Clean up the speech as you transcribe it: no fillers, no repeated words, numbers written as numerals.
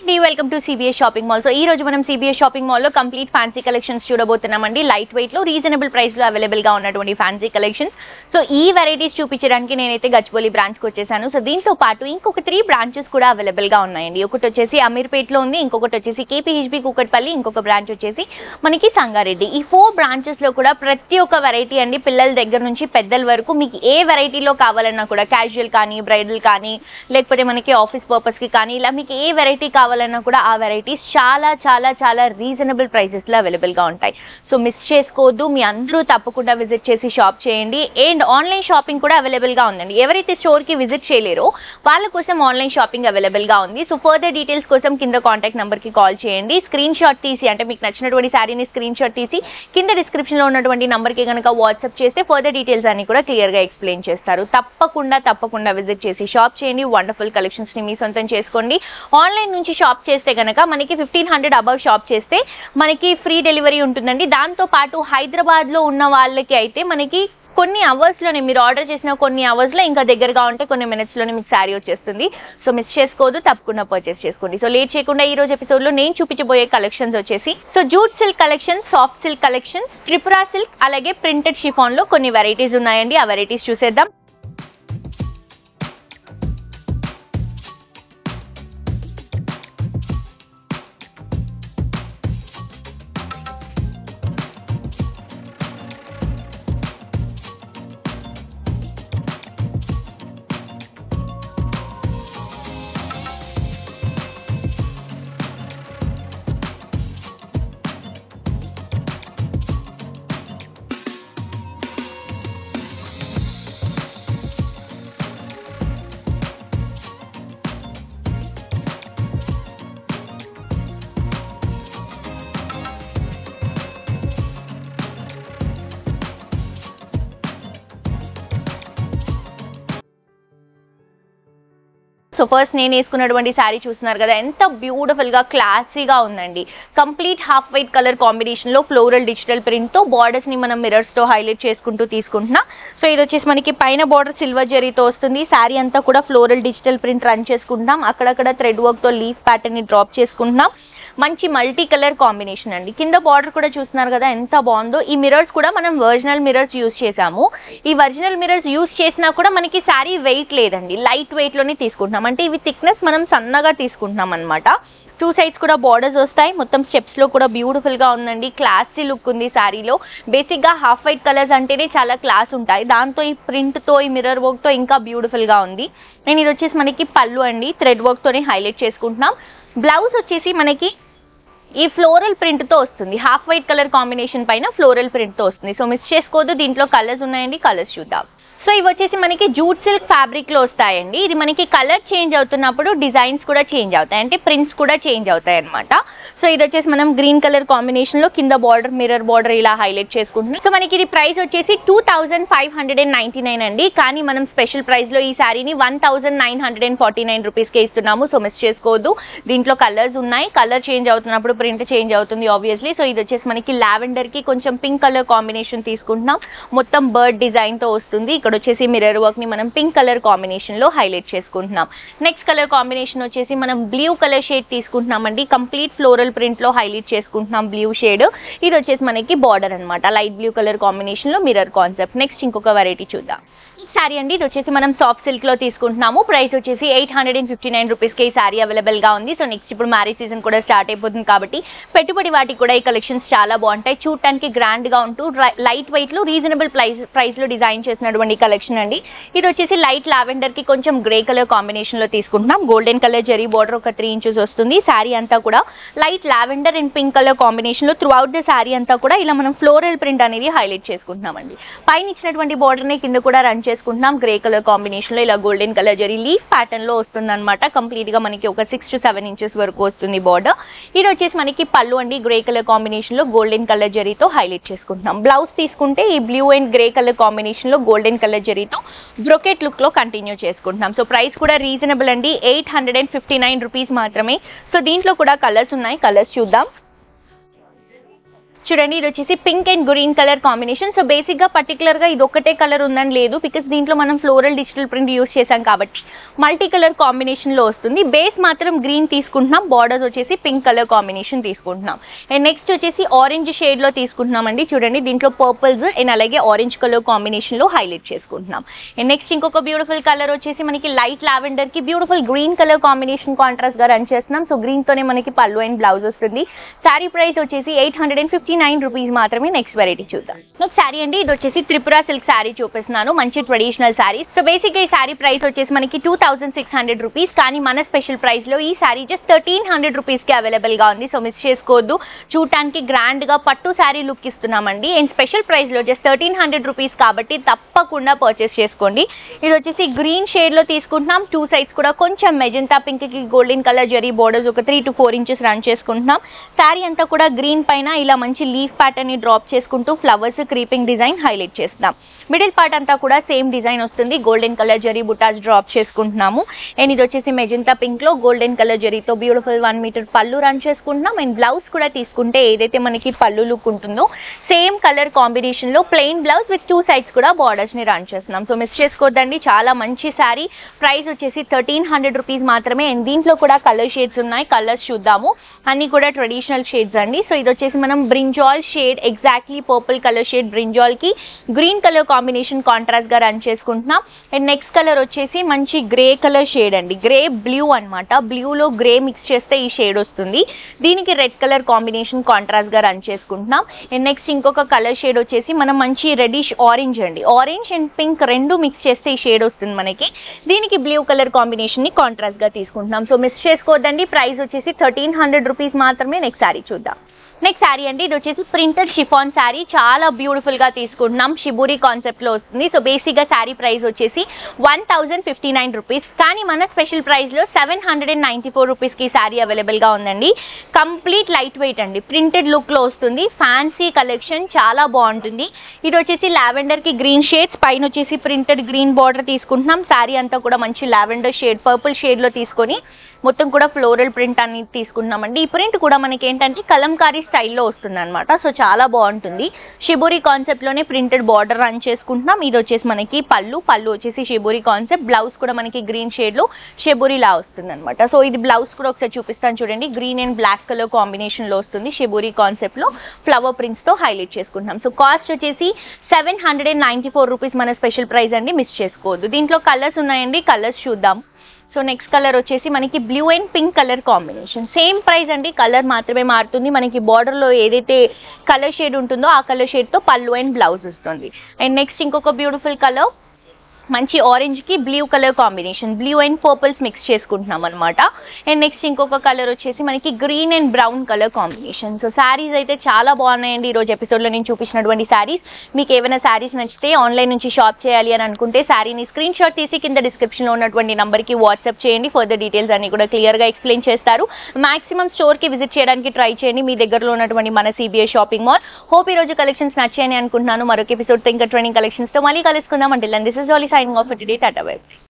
Welcome to CBS shopping mall. సో ఈ రోజు మనం CBS షాపింగ్ మాల్ లో కంప్లీట్ ఫ్యాన్సీ కలెక్షన్స్ చూడబోతున్నామండి. లైట్ వెయిట్ లో రీజనబుల్ ప్రైస్ లో అవైలబుల్ గా ఉన్నటువంటి ఫ్యాన్సీ కలెక్షన్స్. సో ఈ వెరైటీస్ చూపించడానికి నేనైతే గచ్చిబౌలి బ్రాంచ్ కి వచ్చేసాను. సో దీంతో పాటు ఇంకొక 3 బ్రాంచెస్ కూడా అవైలబుల్ గా ఉన్నాయండి. ఒకటి వచ్చేసి అమీర్పేట్ లో ఉంది, ఇంకొకటి వచ్చేసి KPHB కూకట్పల్లి, ఇంకొక బ్రాంచ్ వచ్చేసి మనకి సంగారెడ్డి. ఈ 4 బ్రాంచెస్ లో కూడా ప్రతి ఒక్క వెరైటీ అండి, పిల్లల దగ్గర నుంచి పెద్దల వరకు మీకు ఏ వెరైటీలో కావాలన్నా కూడా, క్యాజువల్ కానీ, బ్రైడల్ కానీ, లేకపోతే మనకి ఆఫీస్ పర్పస్ కి కానీ, ఇలా మీకు ఏ వెరైటీ కావాలన్నా కూడా ఆ వెరైటీస్ చాలా చాలా చాలా రీజనబుల్ ప్రైసెస్ లో అవైలబుల్ గా ఉంటాయి. సో మిస్ చేసుకోవద్దు, మీ అందరూ తప్పకుండా విజిట్ చేసి షాప్ చేయండి. అండ్ ఆన్లైన్ షాపింగ్ కూడా అవైలబుల్ గా ఉందండి. ఎవరైతే స్టోర్ కి విజిట్ చేయలేరో వాళ్ళ కోసం ఆన్లైన్ షాపింగ్ అవైలబుల్ గా ఉంది. సో ఫర్దర్ డీటెయిల్స్ కోసం కింద కాంటాక్ట్ నెంబర్ కి కాల్ చేయండి. స్క్రీన్ షాట్ తీసి, అంటే మీకు నచ్చినటువంటి శారీని స్క్రీన్ షాట్ తీసి కింద డిస్క్రిప్షన్ లో ఉన్నటువంటి నంబర్ కి కనుక వాట్సాప్ చేస్తే ఫర్దర్ డీటెయిల్స్ అన్ని కూడా క్లియర్ గా ఎక్స్ప్లెయిన్ చేస్తారు. తప్పకుండా విజిట్ చేసి షాప్ చేయండి. వండర్ఫుల్ కలెక్షన్స్ ని మీ సొంతం చేసుకోండి. ఆన్లైన్ నుంచి షాప్ చేస్తే కనుక మనకి 1500 అబవ్ షాప్ చేస్తే మనకి ఫ్రీ డెలివరీ ఉంటుందండి. దాంతో పాటు హైదరాబాద్ లో ఉన్న వాళ్ళకి అయితే మనకి కొన్ని అవర్స్ లోనే, మీరు ఆర్డర్ చేసిన కొన్ని అవర్స్ లో, ఇంకా దగ్గరగా ఉంటే కొన్ని మినిట్స్ లోనే మీకు శారీ వచ్చేస్తుంది. సో మిస్ చేసుకోవద్దు, తప్పకుండా పర్చేస్ చేసుకోండి. సో లేట్ చేయకుండా ఈ రోజు ఎపిసోడ్ లో నేను చూపించబోయే కలెక్షన్స్ వచ్చేసి jute silk collection, soft silk collection, Tripura silk, అలాగే ప్రింటెడ్ షిఫాన్ లో కొన్ని వెరైటీస్ ఉన్నాయండి. ఆ వెరైటీస్ చూసేద్దాం. సో ఫస్ట్ నేను వేసుకున్నటువంటి శారీ చూస్తున్నారు కదా, ఎంత బ్యూటిఫుల్ గా క్లాసీగా ఉందండి. Complete half white colour combination లో ఫ్లోరల్ డిజిటల్ ప్రింట్ తో బార్డర్స్ ని మనం మిరర్స్ తో హైలైట్ చేసుకుంటూ తీసుకుంటున్నాం. సో ఇది వచ్చేసి మనకి పైన బార్డర్ సిల్వర్ జరీతో వస్తుంది. శారీ అంతా కూడా ఫ్లోరల్ డిజిటల్ ప్రింట్ రన్ చేసుకుంటున్నాం. అక్కడక్కడ థ్రెడ్ వర్క్ తో లీఫ్ ప్యాటర్న్ ని డ్రాప్ చేసుకుంటున్నాం. మంచి మల్టీ కలర్ కాంబినేషన్ అండి. కింద బార్డర్ కూడా చూస్తున్నారు కదా ఎంత బాగుందో. ఈ మిరర్స్ కూడా మనం ఒరిజినల్ మిరర్స్ యూజ్ చేసాము. ఈ ఒరిజినల్ మిరర్స్ యూజ్ చేసినా కూడా మనకి శారీ వెయిట్ లేదండి, లైట్ వెయిట్ లోనే తీసుకుంటున్నాం. అంటే ఇవి థిక్నెస్ మనం సన్నగా తీసుకుంటున్నాం అనమాట. 2 సైడ్స్ కూడా బార్డర్స్ వస్తాయి. మొత్తం స్టెప్స్ లో కూడా బ్యూటిఫుల్ గా ఉందండి. క్లాసీ లుక్ ఉంది శారీలో. బేసిక్ గా హాఫ్ వైట్ కలర్స్ అంటేనే చాలా క్లాస్ ఉంటాయి. దాంతో ఈ ప్రింట్ తో, ఈ మిర్రర్ వర్క్ తో ఇంకా బ్యూటిఫుల్ గా ఉంది. నేను ఇది వచ్చేసి మనకి పళ్ళు అండి, థ్రెడ్ వర్క్ తోనే హైలైట్ చేసుకుంటున్నాం. బ్లౌజ్ వచ్చేసి మనకి ఈ ఫ్లోరల్ ప్రింట్ తో వస్తుంది. హాఫ్ వైట్ కలర్ కాంబినేషన్ పైన ఫ్లోరల్ ప్రింట్ తో వస్తుంది. సో మిస్ చేసుకోవద్దు. దీంట్లో కలర్స్ ఉన్నాయండి, కలర్స్ చూద్దాం. సో ఇవి వచ్చేసి మనకి జూట్ సిల్క్ ఫ్యాబ్రిక్ లో వస్తాయండి. ఇది మనకి కలర్ చేంజ్ అవుతున్నప్పుడు డిజైన్స్ కూడా చేంజ్ అవుతాయి, అంటే ప్రింట్స్ కూడా చేంజ్ అవుతాయి అనమాట. సో ఇది వచ్చేసి మనం గ్రీన్ కలర్ కాంబినేషన్ లో కింద బార్డర్, మిర్రర్ బార్డర్ ఇలా హైలైట్ చేసుకుంటున్నాం. సో మనకి ఇది ప్రైస్ వచ్చేసి 2599 అండి. కానీ మనం స్పెషల్ ప్రైస్ లో ఈ శారీని 1949 రూపీస్ కే ఇస్తున్నాము. సో మిస్ చేసుకోవద్దు. దీంట్లో కలర్స్ ఉన్నాయి. కలర్ చేంజ్ అవుతున్నప్పుడు ప్రింట్ చేంజ్ అవుతుంది ఆబ్వియస్లీ. సో ఇది వచ్చేసి మనకి లావెండర్ కి కొంచెం పింక్ కలర్ కాంబినేషన్ తీసుకుంటున్నాం. మొత్తం బర్డ్ డిజైన్ తో వస్తుంది. ఇక్కడ వచ్చేసి మిర్రర్ వర్క్ ని మనం పింక్ కలర్ కాంబినేషన్ లో హైలైట్ చేసుకుంటున్నాం. నెక్స్ట్ కలర్ కాంబినేషన్ వచ్చేసి మనం బ్లూ కలర్ షేడ్ తీసుకుంటున్నాం అండి. కంప్లీట్ ఫ్లోరల్ ప్రింట్ లో హైలైట్ చేసుకుంటున్నాం బ్లూ షేడ్. ఇది వచ్చేసి మనకి బార్డర్ అనమాట, లైట్ బ్లూ కలర్ కాంబినేషన్ లో మిర్రర్ కాన్సెప్ట్. నెక్స్ట్ ఇంకొక వెరైటీ చూద్దాం. ఈ శారీ అండి, ఇది వచ్చేసి మనం సాఫ్ట్ సిల్క్ లో తీసుకుంటున్నాము. ప్రైస్ వచ్చేసి 859 రూపీస్ కి ఈ శారీ అవైలబుల్ గా ఉంది. సో నెక్స్ట్ ఇప్పుడు మ్యారేజ్ సీజన్ కూడా స్టార్ట్ అయిపోతుంది కాబట్టి పెట్టుబడి వాటికి కూడా ఈ కలెక్షన్స్ చాలా బాగుంటాయి. చూడటానికి గ్రాండ్ గా ఉంటూ లైట్ వెయిట్ లో రీజనబుల్ ప్రైస్ లో డిజైన్ చేసినటువంటి కలెక్షన్ అండి. ఇది వచ్చేసి లైట్ లావెండర్ కి కొంచెం గ్రే కలర్ కాంబినేషన్ లో తీసుకుంటున్నాం. గోల్డెన్ కలర్ జరీ బార్డర్ ఒక 3 ఇంచెస్ వస్తుంది. శారీ అంతా కూడా light lavender and pink colour combination లో త్రూ అవుట్ ద శారీ అంతా కూడా ఇలా మనం ఫ్లోరల్ ప్రింట్ అనేది హైలైట్ చేసుకుంటున్నాం అండి. పైన ఇచ్చినటువంటి బార్డర్ ని కింద కూడా రన్ చేసుకుంటున్నాం. గ్రే కలర్ కాంబినేషన్ లో ఇలా golden colour zari leaf pattern లో వస్తుంది అనమాట. కంప్లీట్ గా మనకి ఒక 6 to 7 ఇంచెస్ వరకు వస్తుంది బార్డర్. ఇది వచ్చేసి మనకి పళ్ళు అండి, గ్రే కలర్ కాంబినేషన్ లో గోల్డెన్ కలర్ జరీతో హైలైట్ చేసుకుంటున్నాం. బ్లౌజ్ తీసుకుంటే ఈ blue and grey colour combination లో గోల్డెన్ కలర్ జరీతో బ్రొకెట్ లుక్ లో కంటిన్యూ చేసుకుంటున్నాం. సో ప్రైస్ కూడా రీజనబుల్ అండి, 859 రూపీస్ మాత్రమే. సో దీంట్లో కూడా కలర్స్ ఉన్నాయి, కలర్స్ చూద్దాం. చూడండి ఇది వచ్చేసి pink and green colour combination. So basic గా పర్టికులర్ గా ఇది ఒకటే కలర్ ఉందని లేదు, బికాస్ దీంట్లో మనం ఫ్లోరల్ డిజిటల్ ప్రింట్ యూస్ చేసాం కాబట్టి మల్టీ కలర్ కాంబినేషన్ లో వస్తుంది. బేస్ మాత్రం గ్రీన్ తీసుకుంటున్నాం, బార్డర్స్ వచ్చేసి పింక్ కలర్ కాంబినేషన్ తీసుకుంటున్నాం. అండ్ నెక్స్ట్ వచ్చేసి ఆరెంజ్ షేడ్ లో తీసుకుంటున్నాం అండి. చూడండి దీంట్లో పర్పుల్స్ అండ్ అలాగే ఆరెంజ్ కలర్ కాంబినేషన్ లో హైలైట్ చేసుకుంటున్నాం. అండ్ నెక్స్ట్ ఇంకొక బ్యూటిఫుల్ కలర్ వచ్చేసి మనకి లైట్ లావెండర్ కి beautiful green colour combination contrast గా రన్ చేస్తున్నాం. సో గ్రీన్ తోనే మనకి పళ్ళు అండ్ బ్లౌజ్ వస్తుంది. శారీ ప్రైస్ వచ్చేసి 859 రూపీస్ మాత్రమే. నెక్స్ట్ వెరైటీ చూద్దాం. నెక్స్ట్ శారీ అండి, ఇది వచ్చేసి త్రిపుర సిల్క్ శారీ చూపిస్తున్నాను, మంచి ట్రెడిషనల్ శారీ. సో బేసిక్ గా ఈ శారీ ప్రైస్ వచ్చేసి మనకి 2600 రూపీస్, కానీ మన స్పెషల్ ప్రైస్ లో ఈ శారీ జస్ట్ 1300 రూపీస్ కి అవైలబుల్ గా ఉంది. సో మిస్ చేసుకోవద్దు, చూడటానికి గ్రాండ్ గా పట్టు శారీ లుక్ ఇస్తున్నామండి. అండ్ స్పెషల్ ప్రైస్ లో జస్ట్ 1300 రూపీస్ కాబట్టి తప్పకుండా పర్చేస్ చేసుకోండి. ఇది వచ్చేసి గ్రీన్ షేడ్ లో తీసుకుంటున్నాం. టూ సైడ్స్ కూడా కొంచెం మెజెంటా పింక్ కి గోల్డెన్ కలర్ జరీ బోర్డర్స్ ఒక 3 to 4 ఇంచెస్ రన్ చేసుకుంటున్నాం. శారీ అంతా కూడా గ్రీన్ పైన ఇలా మంచి లీఫ్ ప్యాటర్న్ ని డ్రాప్ చేసుకుంటూ ఫ్లవర్స్ క్రీపింగ్ డిజైన్ హైలైట్ చేస్తున్నాం. మిడిల్ పార్ట్ అంతా కూడా సేమ్ డిజైన్ వస్తుంది, గోల్డెన్ కలర్ జరీ బుటాస్ డ్రాప్ చేసుకుంటున్నాము. అండ్ ఇది వచ్చేసి మెజెంటా పింక్ లో గోల్డెన్ కలర్ జరీతో బ్యూటిఫుల్ 1 మీటర్ పళ్ళు రన్ చేసుకుంటున్నాం. అండ్ బ్లౌజ్ కూడా తీసుకుంటే ఏదైతే మనకి పళ్ళు లుక్ ఉంటుందో సేమ్ కలర్ కాంబినేషన్ లో ప్లెయిన్ బ్లౌజ్ విత్ 2 సైడ్స్ కూడా బార్డర్స్ ని రన్ చేస్తున్నాం. సో మిస్ చేసుకోవద్దండి, చాలా మంచి శారీ. ప్రైస్ వచ్చేసి 1300 రూపీస్ మాత్రమే. అండ్ దీంట్లో కూడా కలర్ షేడ్స్ ఉన్నాయి, కలర్స్ చూద్దాము. అన్ని కూడా ట్రెడిషనల్ షేడ్స్ అండి. సో ఇది వచ్చేసి మనం brinjal shade, exactly purple colour shade brinjal కి గ్రీన్ కలర్ కాంబినేషన్ కాంట్రాస్ట్ గా రన్ చేసుకుంటున్నాం. అండ్ నెక్స్ట్ కలర్ వచ్చేసి మంచి గ్రే కలర్ షేడ్ అండి, గ్రే బ్లూ అన్నమాట. బ్లూ లో గ్రే మిక్స్ చేస్తే ఈ షేడ్ వస్తుంది. దీనికి రెడ్ కలర్ కాంబినేషన్ కాంట్రాస్ట్ గా రన్ చేసుకుంటున్నాం. అండ్ నెక్స్ట్ ఇంకొక కలర్ షేడ్ వచ్చేసి మనం మంచి రెడిష్ ఆరెంజ్ అండి, ఆరెంజ్ అండ్ పింక్ రెండు మిక్స్ చేస్తే ఈ షేడ్ వస్తుంది మనకి. దీనికి బ్లూ కలర్ కాంబినేషన్ ని కాంట్రాస్ట్ గా తీసుకుంటున్నాం. సో మిస్ చేసుకోవద్దండి, ప్రైస్ వచ్చేసి 1300 రూపీస్ మాత్రమే. నెక్స్ట్ శారీ చూద్దాం. నెక్స్ట్ శారీ అండి, ఇది వచ్చేసి ప్రింటెడ్ షిఫాన్ శారీ, చాలా బ్యూటిఫుల్ గా తీసుకుంటున్నాం. షిబూరి కాన్సెప్ట్ లో వస్తుంది. సో బేసిక్ గా శారీ ప్రైస్ వచ్చేసి 1059 రూపీస్, కానీ మన స్పెషల్ ప్రైస్ లో 794 రూపీస్ కి శారీ అవైలబుల్ గా ఉందండి. కంప్లీట్ లైట్ వెయిట్ అండి, ప్రింటెడ్ లుక్ లో వస్తుంది. ఫ్యాన్సీ కలెక్షన్, చాలా బాగుంటుంది. ఇది వచ్చేసి లావెండర్ కి గ్రీన్ షేడ్స్, పైన వచ్చేసి ప్రింటెడ్ గ్రీన్ బార్డర్ తీసుకుంటున్నాం. శారీ అంతా కూడా మంచి లావెండర్ షేడ్, పర్పుల్ షేడ్ లో తీసుకొని మొత్తం కూడా ఫ్లోరల్ ప్రింట్ అని తీసుకున్నామండి. ఈ ప్రింట్ కూడా మనకి ఏంటంటే కలంకారీ స్టైల్లో వస్తుంది అనమాట. సో చాలా బాగుంటుంది. షిబూరి కాన్సెప్ట్ లోనే ప్రింటెడ్ బార్డర్ రన్ చేసుకుంటున్నాం. ఇది వచ్చేసి మనకి పళ్ళు వచ్చేసి షిబూరి కాన్సెప్ట్. బ్లౌజ్ కూడా మనకి గ్రీన్ షేడ్ లో షిబూరి లా వస్తుంది అనమాట. సో ఇది బ్లౌజ్ కూడా ఒకసారి చూపిస్తాను చూడండి, green and black colour combination లో వస్తుంది. షిబూరి కాన్సెప్ట్ లో ఫ్లవర్ ప్రింట్స్ తో హైలైట్ చేసుకుంటున్నాం. సో కాస్ట్ వచ్చేసి 794 రూపీస్ మన స్పెషల్ ప్రైస్ అండి, మిస్ చేసుకోవద్దు. దీంట్లో కలర్స్ ఉన్నాయండి, కలర్స్ చూద్దాం. సో నెక్స్ట్ కలర్ వచ్చేసి మనకి blue and pink colour combination, same price అండి, కలర్ మాత్రమే మారుతుంది. మనకి బార్డర్ లో ఏదైతే కలర్ షేడ్ ఉంటుందో ఆ కలర్ షేడ్ తో పళ్ళు అండ్ బ్లౌజ్ వస్తుంది. అండ్ నెక్స్ట్ ఇంకొక బ్యూటిఫుల్ కలర్ మంచి ఆరెంజ్ కి blue colour combination, blue and purples mix చేసుకుంటున్నాం అనమాట. అండ్ నెక్స్ట్ ఇంకొక కలర్ వచ్చేసి మనకి green and brown colour combination. So saris అయితే చాలా బాగున్నాయండి. ఈ రోజు ఎపిసోడ్ లో నేను చూపించినటువంటి శారీస్, మీకు ఏమైనా శారీస్ నచ్చితే ఆన్లైన్ నుంచి షాప్ చేయాలి అని అనుకుంటే శారీని స్క్రీన్ షాట్ తీసి కింద డిస్క్రిప్షన్ లో ఉన్నటువంటి నంబర్ కి వాట్సాప్ చేయండి. ఫర్దర్ డీటెయిల్స్ అన్ని కూడా క్లియర్ గా ఎక్స్ప్లెయిన్ చేస్తారు. మాక్సిమం స్టోర్ కి విజిట్ చేయడానికి ట్రై చేయండి, మీ దగ్గరలో ఉన్నటువంటి మన సిబిఐ షాపింగ్ మాల్. హోప్ ఈ రోజు కలెక్షన్స్ నచ్చాయని అనుకుంటున్నాను. మరొక ఎపిసోడ్ తో ఇంకా ట్రెండింగ్ కలెక్షన్స్ తో మళ్ళీ కలుసుకుందాం. అంటే this is jolly signing off for today. Tata bye.